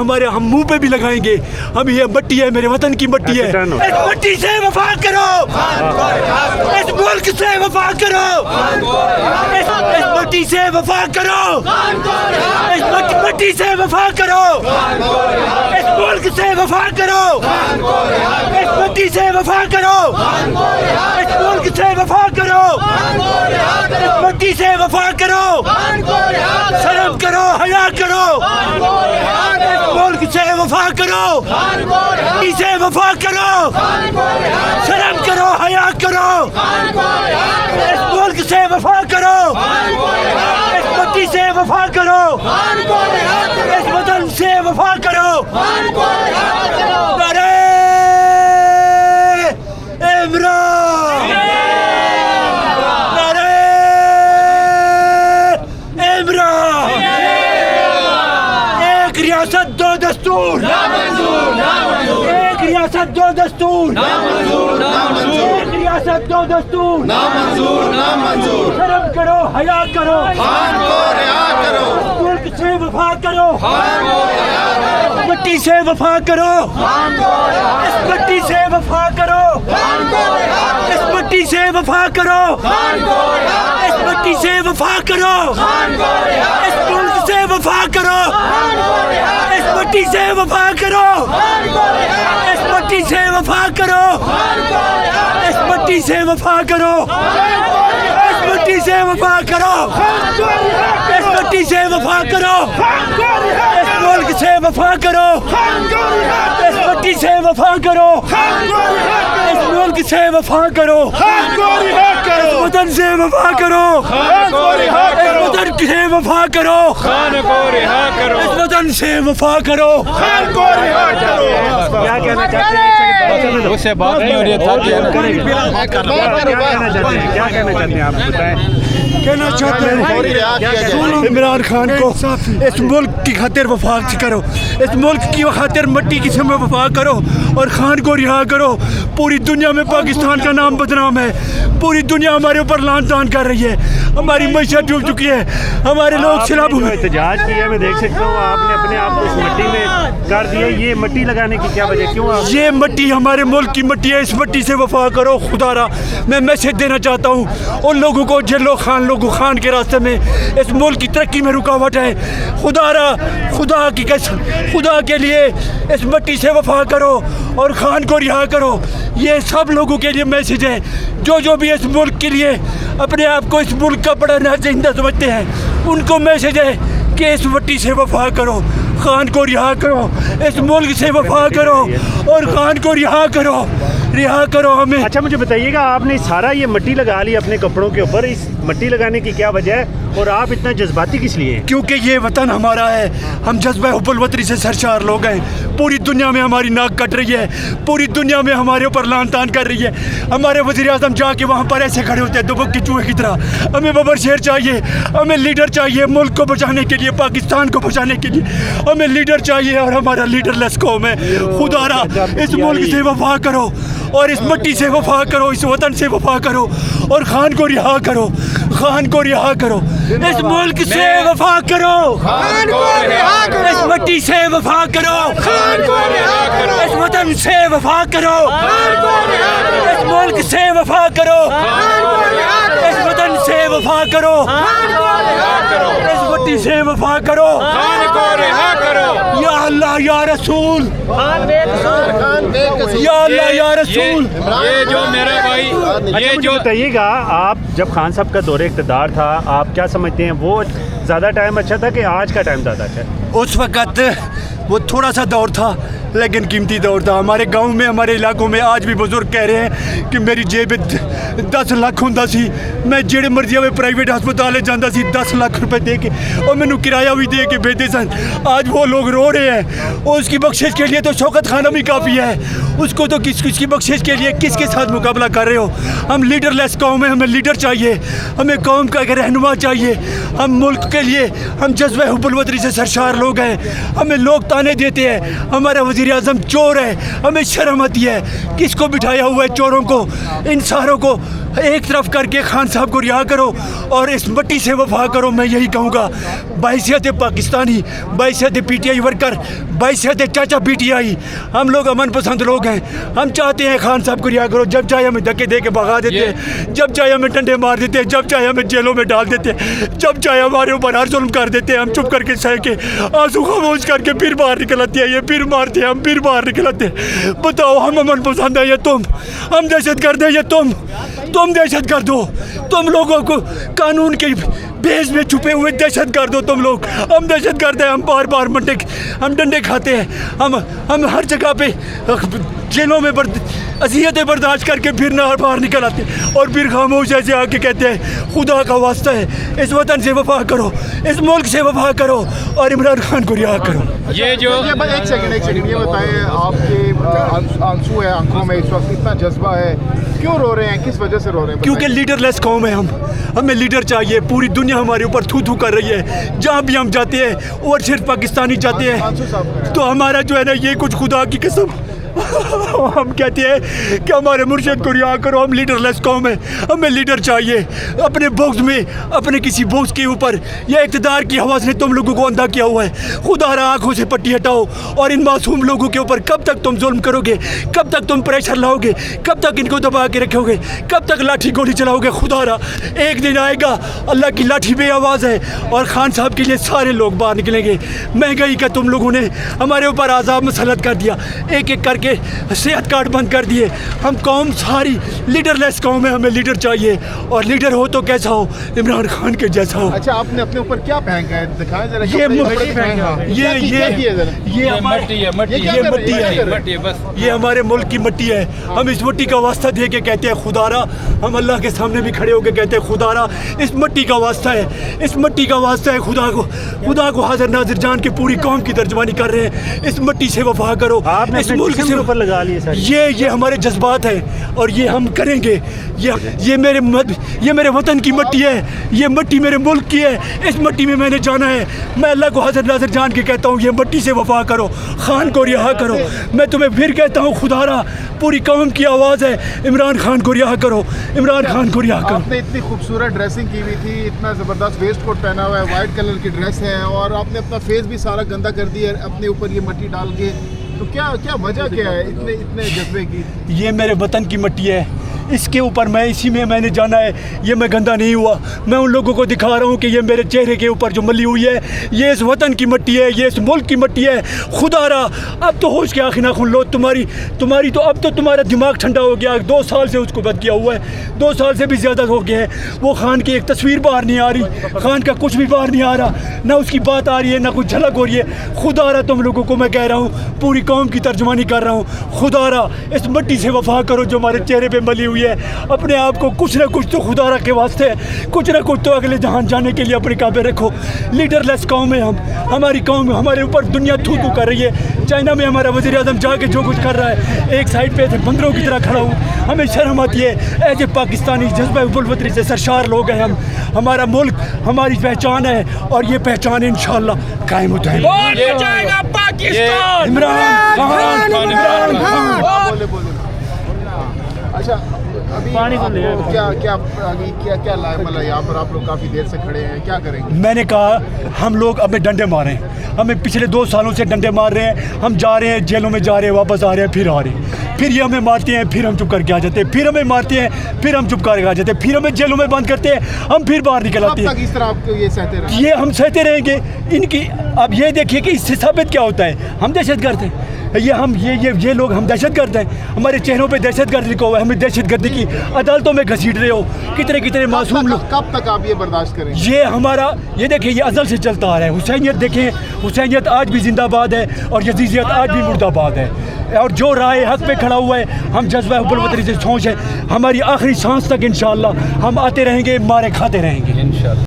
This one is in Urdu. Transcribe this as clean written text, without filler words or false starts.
ہمارے ہم منہ پہ بھی لگائیں گے. ہم یہ مٹی ہے، میرے وطن کی مٹی ہے. اس مٹی سے وفا کرو، اس ملک سے وفا کرو، اس مٹی سے وفا کرو، اس مٹی سے وفا کرو، اس ملک سے وفا کرو، اس مٹی سے وفا کرو، اس ملک سے وفا کرو، اس مٹی سے وفا کرو. شرم کرو، حیا کرو، اس ملک سے وفا کرو، مٹی سے وفا کرو، شرم کرو، حیا کرو، اس ملک سے وفا کرو، اس مٹی سے وفا کرو، اس وطن سے وفا کرو. نعرہ عمران، نعرہ عمران. ایک ریاست دو دستور، ایک ریاست دو دستور، ایک ریاست دو دستور. شرم کرو، حیا کرو، ملک سے وفا کرو، مٹی سے وفا کرو، اس مٹی سے وفا کرو، اس مٹی سے وفا کرو، اس مٹی سے وفا کرو، اس ملک سے وفا کرو، اس مٹی سے وفا کرو، اس مٹی سے وفا کرو، اس مٹی سے وفا کرو، اس مٹی سے وفا کرو، اس مٹی سے وفا کرو، اس ملک سے وفا کرو، اس مٹی سے وفا کرو، اس ملک سے وفا کرو، اس وطن سے وفا کرو، اس وطن سے وفا کرو، اس وطن سے وفا کرو. کیا کہنا چاہتے ہیں؟ اس سے بات نہیں ہو رہی ہے. کیا کہنا چاہتے ہیں آپ بتائیں؟ کہنا چاہتے ہیں عمران خان کو اس ملک کی خاطر وفا کرو، اس ملک کی خاطر مٹی کی سمے وفا کرو اور خان کو رہا کرو. پوری دنیا میں پاکستان کا نام بدنام ہے، پوری دنیا ہمارے اوپر لان تان کر رہی ہے، ہماری معیشت ڈوب چکی ہے، ہمارے لوگ سیلاب ہوئے. احتجاج کیا میں دیکھ سکتا ہوں آپ نے اپنے آپ کو اس مٹی میں کر دیا. یہ مٹی لگانے کی کیا وجہ، کیوں آپ؟ یہ مٹی ہمارے ملک کی مٹی ہے، اس مٹی سے وفا کرو. خدا را میں میسج دینا چاہتا ہوں ان لوگوں کو جن لوگ خان کے راستے میں اس ملک کی ترقی میں رکاوٹ ہے. خدا را، خدا کی قسم، خدا کے لیے اس مٹی سے وفا کرو اور خان کو رہا کرو. یہ سب لوگوں کے لیے میسج ہے جو بھی اس ملک کے لیے اپنے آپ کو اس ملک کا بڑا زندہ سمجھتے ہیں، ان کو میسج ہے کہ اس مٹی سے وفا کرو، خان کو رہا کرو، اس ملک سے وفا کرو اور خان کو رہا کرو، رہا کرو ہمیں. اچھا مجھے بتائیے گا، آپ نے سارا یہ مٹی لگا لی اپنے کپڑوں کے اوپر، اس مٹی لگانے کی کیا وجہ ہے اور آپ اتنا جذباتی کس لیے ہیں؟ کیونکہ یہ وطن ہمارا ہے، ہم جذبہ حب الوطنی سے سرشار لوگ ہیں. پوری دنیا میں ہماری ناک کٹ رہی ہے، پوری دنیا میں ہمارے اوپر لان تان کر رہی ہے. ہمارے وزیر اعظم جا کے وہاں پر ایسے کھڑے ہوتے ہیں دبک کے چوہے کی طرح. ہمیں ببر شیر چاہیے، ہمیں لیڈر چاہیے ملک کو بچانے کے لیے، پاکستان کو بچانے کے لیے ہمیں لیڈر چاہیے اور ہمارا لیڈر لیس قوم ہے. خدا را اس ملک سے وفا کرو اور اس مٹی سے وفا کرو، اس وطن سے وفا کرو اور خان کو رہا کرو، خان کو رہا کرو. اس ملک سے وفا کرو، اس مٹی سے وفا کرو، اس وطن سے وفا کرو، اس ملک سے وفا کرو، اس وطن سے وفا کرو، اس مٹی سے وفا کرو. یا اللہ یا رسول، یا اللہ یا رسول. یہ جو میرا بھائی، یہ جو بتائیے گا، آپ جب خان صاحب کا دور اقتدار تھا، آپ کیا سمجھتے ہیں وہ زیادہ ٹائم اچھا تھا کہ آج کا ٹائم زیادہ اچھا ہے؟ اس وقت وہ تھوڑا سا دور تھا لیکن قیمتی دور تھا. ہمارے گاؤں میں، ہمارے علاقوں میں آج بھی بزرگ کہہ رہے ہیں کہ میری جیب 10 لاکھ ہوندا سی، میں جڑے مرضی ہوئے پرائیویٹ ہسپتال جانا سی 10 لاکھ روپے دے کے اور مینوں کرایہ بھی دے کے بھیجتے سن. آج وہ لوگ رو رہے ہیں. اور اس کی بخشش کے لیے تو شوکت خانہ بھی کافی ہے. اس کو تو کس کی بخشش کے لیے کس کے ساتھ مقابلہ کر رہے ہو؟ ہم لیڈر لیس قوم ہیں، ہمیں لیڈر چاہیے، ہمیں قوم کا ایک رہنما چاہیے. ہم ملک کے لیے، ہم جذبہ حب الوطنی سے سرشار لوگ ہیں. ہمیں لوگ تانے دیتے ہیں ہمارا وزیر اعظم چور ہے، ہمیں شرم آتی ہے. کس کو بٹھایا ہوا ہے چوروں کو؟ ان ساروں کو ایک طرف کر کے خان صاحب کو رہا کرو اور اس مٹی سے وفا کرو. میں یہی کہوں گا بحیثیت پاکستانی, بحیثیت پی ٹی آئی ورکر, بحیثیت چاچا پی ٹی آئی, ہم لوگ امن پسند لوگ ہیں. ہم چاہتے ہیں خان صاحب کو رہا کرو. جب چاہے ہمیں دھکے دے کے بھگا دیتے ہیں, جب چاہے ہمیں ڈنڈے مار دیتے ہیں, جب چاہے ہمیں جیلوں میں ڈال دیتے ہیں, جب چاہے ہمارے اوپر ہر ظلم کر دیتے ہیں. ہم چپ کر کے سہ کے آنسو خاموش کر کے پھر باہر نکل آتے ہیں. یہ پھر مارتے ہیں, ہم پھر باہر نکل آتے ہیں. بتاؤ ہم امن پسند ہیں یا تم؟ ہم دہشت گرد ہیں یا تم دہشت گرد ہو؟ تم لوگوں کو قانون کے بیس میں چھپے ہوئے دہشت گرد ہو تم لوگ. ہم دہشت گرد ہیں. ہم بار بار ہم ڈنڈے کھاتے ہیں. ہم ہر جگہ پہ جیلوں میں اذیتیں برداشت کر کے پھر باہر نکل آتے ہیں اور پھر خاموش ایسے آ کے کہتے ہیں خدا کا واسطہ ہے اس وطن سے وفا کرو, اس ملک سے وفا کرو اور عمران خان کو رہا کرو. یہ جو ایک سیکنڈ یہ بتائیں, آپ کے آنسو ہے آنکھوں میں اس وقت, اتنا جذبہ ہے, کیوں رو رہے ہیں, کس وجہ سے رو رہے ہیں؟ کیونکہ لیڈر لیس قوم ہے ہم. ہمیں لیڈر چاہیے. پوری دنیا ہمارے اوپر تھو تھو کر رہی ہے. جہاں بھی ہم جاتے ہیں اور صرف پاکستانی جاتے ہیں تو ہمارا جو ہے نا یہ کچھ خدا کی قسم ہم کہتے ہیں کہ ہمارے مرشد کو رہا کرو. ہم لیڈر لیس قوم ہیں. ہمیں لیڈر چاہیے. اپنے بغض میں, اپنے کسی بغض کے اوپر یا اقتدار کی حواس نے تم لوگوں کو اندھا کیا ہوا ہے. خدا را آنکھوں سے پٹی ہٹاؤ اور ان معصوم لوگوں کے اوپر کب تک تم ظلم کرو گے, کب تک تم پریشر لاؤ گے, کب تک ان کو دبا کے رکھو گے, کب تک لاٹھی گولی چلاؤ گے؟ خدا را ایک دن آئے گا اللہ کی لاٹھی بے آواز ہے اور خان صاحب کے لیے سارے لوگ باہر نکلیں گے. مہنگائی کا تم لوگوں نے ہمارے اوپر عذاب مسلط کر دیا, ایک ایک کر کے صحت کارڈ بند کر دیے. ہم قوم ساری لیڈر لیس قوم ہے. ہمیں لیڈر چاہیے اور لیڈر ہو تو کیسا ہو؟ عمران خان کے جیسا ہو. اچھا آپ نے اپنے اوپر کیا پہنکا ہے, دکھائیں ذرا. یہ ہمارے ملک کی مٹی ہے. ہم اس مٹی کا واسطہ دے کے کہتے ہیں خدا را, ہم اللہ کے سامنے بھی کھڑے ہو کے کہتے ہیں خدا را اس مٹی کا واسطہ ہے, اس مٹی کا واسطہ ہے. خدا کو حاضر ناظر جان کے پوری قوم کی ترجمانی کر رہے ہیں. اس مٹی سے وفا کرو. اس ملک سے اوپر لگا لیے سر. یہ ہمارے جذبات ہیں اور یہ ہم کریں گے. یہ میرے وطن کی مٹی ہے. یہ مٹی میرے ملک کی ہے. اس مٹی میں نے جانا ہے. میں اللہ کو حاضر ناظر جان کے کہتا ہوں یہ مٹی سے وفا کرو, خان کو رہا کرو. میں تمہیں پھر کہتا ہوں خدا را پوری قوم کی آواز ہے, عمران خان کو رہا کرو, عمران خان کو رہا کرو. آپ نے اتنی خوبصورت ڈریسنگ کی ہوئی تھی, اتنا زبردست ویسٹ کوٹ پہنا ہوا ہے, وائٹ کلر کی ڈریس ہے, اور آپ نے اپنا فیس بھی سارا گندا کر دیا اپنے اوپر یہ مٹی ڈال کے. تو کیا وجہ کیا ہے اتنے جذبے کی؟ یہ میرے وطن کی مٹی ہے. اس کے اوپر اسی میں نے جانا ہے. یہ میں گندا نہیں ہوا. میں ان لوگوں کو دکھا رہا ہوں کہ یہ میرے چہرے کے اوپر جو ملی ہوئی ہے یہ اس وطن کی مٹی ہے, یہ اس ملک کی مٹی ہے. خدا را اب تو ہوش کے آنکھیں نہ کھل لو. تمہاری تو اب تو تمہارا دماغ ٹھنڈا ہو گیا. 2 سال سے اس کو بند کیا ہوا ہے, 2 سال سے بھی زیادہ ہو گیا ہے. وہ خان کی ایک تصویر باہر نہیں آ رہی, خان کا کچھ بھی باہر نہیں آ رہا, نہ اس کی بات آ رہی ہے, نہ کوئی جھلک ہو رہی ہے. خدا را تم لوگوں کو میں کہہ رہا ہوں, پوری قوم کی ترجمانی کر رہا ہوں, خدا را اس مٹی سے وفا کرو جو ہمارے چہرے پہ ملی ہوئی ہے. اپنے آپ کو کچھ نہ کچھ تو خدا را کے واسطے, کچھ نہ کچھ تو اگلے جہان جانے کے لیے اپنے کعبے رکھو. لیڈر لیس قوم ہے ہم. ہماری قوم ہمارے اوپر دنیا تھو تھو کر رہی ہے. چائنا میں ہمارا وزیر اعظم جا کے جو کچھ کر رہا ہے, ایک سائڈ پہ ایسے بندروں کی طرح کھڑا ہوں. ہمیں شرم آتی ہے. ایسے پاکستانی جذبہ حب الوطنی سے سرشار لوگ ہیں ہم. ہمارا ملک ہماری پہچان ہے اور یہ پہچان انشاءاللہ قائم ہوتا ہے. عمران خان. اچھا ابھی کیا مطلب یہاں پر آپ لوگ کافی دیر سے کھڑے ہیں, کیا کریں گے؟ میں نے کہا ہم لوگ ہمیں ڈنڈے مارے ہیں. ہمیں پچھلے 2 سالوں سے ڈنڈے مار رہے ہیں. ہم جا رہے ہیں جیلوں میں, جا رہے ہیں واپس آ رہے ہیں, پھر آ رہے ہیں, پھر یہ ہمیں مارتے ہیں, پھر ہم چپ کر کے آ جاتے ہیں, پھر ہمیں مارتے ہیں, پھر ہم چپ کر کے آ جاتے ہیں, پھر ہمیں جیلوں میں بند کرتے ہیں, ہم پھر باہر نکل آتے ہیں. اس طرح آپ کو یہ سہتے رہیں؟ یہ ہم سہتے رہیں گے. ان کی اب یہ دیکھیے کہ اس سے ثابت کیا ہوتا ہے. ہم دہشت گرد ہیں. یہ لوگ ہم دہشت گرد ہیں. ہمارے چہروں پہ دہشت گرد لکھا ہوا ہے. ہمیں دہشت گردی کی عدالتوں میں گھسیٹ رہے ہو. کتنے معصوم لوگ. کب تک آپ یہ برداشت کریں؟ یہ دیکھیں یہ ازل سے چلتا آ رہا ہے. حسینیت دیکھیں, حسینیت آج بھی زندہ باد ہے اور یزیدیت آج بھی مردہ باد ہے. اور جو رائے حق پہ کھڑا ہوا ہے, ہم جذبہ حب الوطنی سے سوچ ہے, ہماری آخری سانس تک انشاءاللہ ہم آتے رہیں گے, مارے کھاتے رہیں گے.